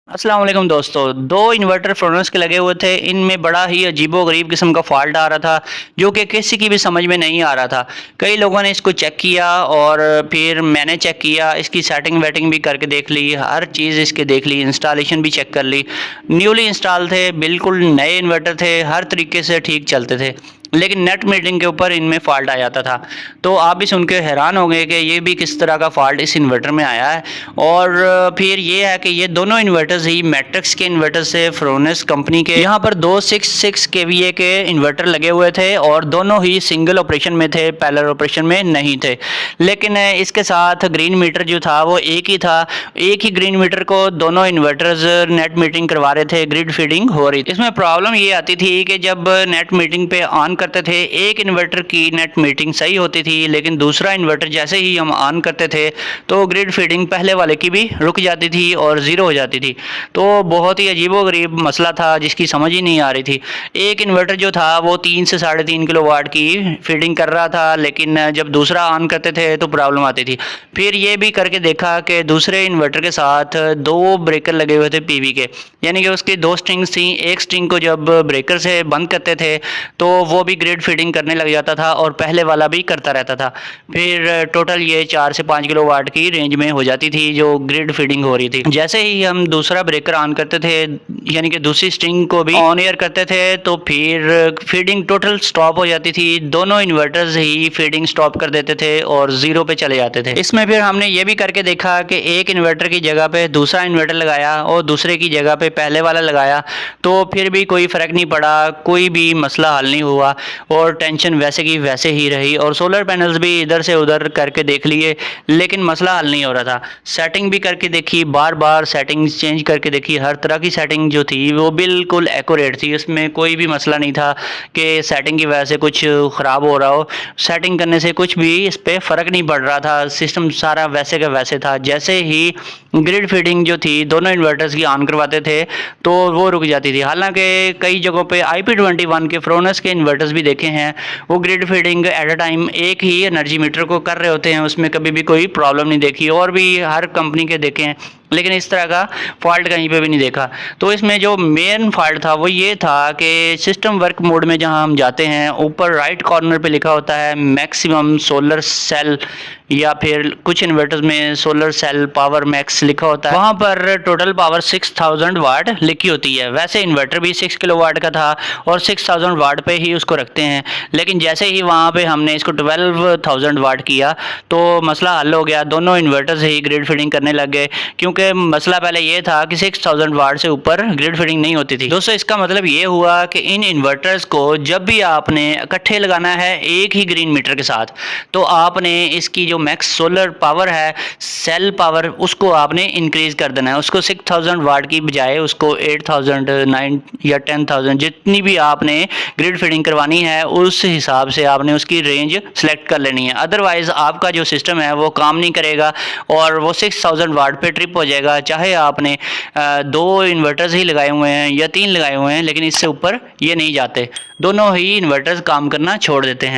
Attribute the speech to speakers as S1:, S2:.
S1: अस्सलाम वालेकुम दोस्तों। दो इन्वर्टर फ्रोनस के लगे हुए थे। इनमें बड़ा ही अजीबो-गरीब किस्म का फ़ॉल्ट आ रहा था, जो कि किसी की भी समझ में नहीं आ रहा था। कई लोगों ने इसको चेक किया और फिर मैंने चेक किया, इसकी सेटिंग-वेटिंग भी करके देख ली, हर चीज़ इसकी देख ली, इंस्टॉलेशन भी चेक कर ली। न्यूली इंस्टॉल थे, बिल्कुल नए इन्वर्टर थे, हर तरीके से ठीक चलते थे। लेकिन नेट मीटरिंग के ऊपर इनमें फ़ॉल्ट आ जाता था। तो आप भी सुन के हैरान हो गए कि ये भी किस तरह का फ़ॉल्ट इस इन्वर्टर में आया है। और फिर ये है कि ये दोनों इन्वर्टर्स ही मैट्रिक्स के इन्वर्टर से फ्रोनस कंपनी के यहाँ पर दो 6 केवीए के इन्वर्टर लगे हुए थे और दोनों ही सिंगल ऑपरेशन में थे, पैरेलल ऑपरेशन में नहीं थे। लेकिन इसके साथ ग्रीन मीटर जो था वो एक ही था। एक ही ग्रीन मीटर को दोनों इन्वर्टर्स नेट मीटरिंग करवा रहे थे, ग्रिड फीडिंग हो रही थी। इसमें प्रॉब्लम ये आती थी कि जब नेट मीटरिंग पे ऑन करते थे, एक इन्वर्टर की नेट मीटरिंग सही होती थी, लेकिन दूसरा इन्वर्टर जैसे ही हम ऑन करते थे तो ग्रिड फीडिंग पहले वाले की भी रुक जाती थी और ज़ीरो हो जाती थी। तो बहुत ही अजीबो-गरीब मसला था जिसकी समझ ही नहीं आ रही थी। एक इन्वर्टर जो था वो 3 से 3.5 किलोवाट की फीडिंग कर रहा था, लेकिन जब दूसरा ऑन करते थे तो प्रॉब्लम आती थी। फिर ये भी करके देखा कि दूसरे इन्वर्टर के साथ 2 ब्रेकर लगे हुए थे पीवी के, यानी कि उसकी 2 स्ट्रिंग्स थी। एक स्ट्रिंग को जब ब्रेकर से बंद करते थे तो वो भी ग्रिड फीडिंग करने लग जाता था और पहले वाला भी करता रहता था। फिर टोटल ये 4 से 5 किलोवाट की रेंज में हो जाती थी जो ग्रिड फीडिंग हो रही थी। जैसे ही हम दूसरा ब्रेकर ऑन करते थे, यानी कि दूसरी स्ट्रिंग को भी ऑन एयर करते थे, तो फिर फीडिंग टोटल स्टॉप हो जाती थी। दोनों इन्वर्टर्स ही फीडिंग स्टॉप कर देते थे और ज़ीरो पे चले जाते थे। इसमें फिर हमने ये भी करके देखा कि एक इन्वर्टर की जगह पे दूसरा इन्वर्टर लगाया और दूसरे की जगह पे पहले वाला लगाया, तो फिर भी कोई फ़र्क नहीं पड़ा, कोई भी मसला हल नहीं हुआ और टेंशन वैसे की वैसे ही रही। और सोलर पैनल्स भी इधर से उधर करके देख लिए, लेकिन मसला हल नहीं हो रहा था। सेटिंग भी करके देखी, बार बार सेटिंग्स चेंज करके देखी, हर तरह की सेटिंग जो थी वो बिल्कुल एक्यूरेट थी। उसमें कोई भी मसला नहीं था कि सेटिंग की वजह से कुछ ख़राब हो रहा हो। सेटिंग करने से कुछ भी इस पर फ़र्क नहीं पड़ रहा था, सिस्टम सारा वैसे का वैसे था। जैसे ही ग्रिड फीडिंग जो थी दोनों इन्वर्टर्स की ऑन करवाते थे तो वो रुक जाती थी। हालांकि कई जगहों पे IP21 के फ्रोनस के इन्वर्टर्स भी देखे हैं, वो grid feeding at a time एक ही एनर्जी मीटर को कर रहे होते हैं, उसमें कभी भी कोई प्रॉब्लम नहीं देखी। और भी हर कंपनी के देखे हैं, लेकिन इस तरह का फॉल्ट कहीं पे भी नहीं देखा। तो इसमें जो मेन फॉल्ट था वो ये था कि सिस्टम वर्क मोड में जहां हम जाते हैं, ऊपर राइट कॉर्नर पे लिखा होता है मैक्सिमम सोलर सेल, या फिर कुछ इन्वर्टर्स में सोलर सेल पावर मैक्स लिखा होता है। वहाँ पर टोटल पावर 6000 वाट लिखी होती है। वैसे इन्वर्टर भी 6 किलोवाट का था और 6000 वाट पे ही उसको रखते हैं, लेकिन जैसे ही वहाँ पे हमने इसको 12000 वाट किया तो मसला हल हो गया। दोनों इन्वर्टर्स ही ग्रिड फीडिंग करने लग गए, क्योंकि मसला पहले ये था कि 6000 वाट से ऊपर ग्रिड फीडिंग नहीं होती थी। दोस्तों, इसका मतलब ये हुआ कि इन इन्वर्टर्स को जब भी आपने इकट्ठे लगाना है एक ही ग्रीन मीटर के साथ, तो आपने इसकी जो मैक्स सोलर पावर है, सेल पावर, उसको आपने इंक्रीज कर देना है। उसको 6000 वाट की बजाय उसको 8000, 9 या 10000, जितनी भी आपने ग्रिड फीडिंग करवानी है उस हिसाब से आपने उसकी रेंज सेलेक्ट कर लेनी है। अदरवाइज आपका जो सिस्टम है वो काम नहीं करेगा और वो 6000 वाट पे ट्रिप हो जाएगा। चाहे आपने 2 इन्वर्टर्स ही लगाए हुए हैं या 3 लगाए हुए हैं, लेकिन इससे ऊपर ये नहीं जाते। दोनों ही इन्वर्टर्स काम करना छोड़ देते हैं।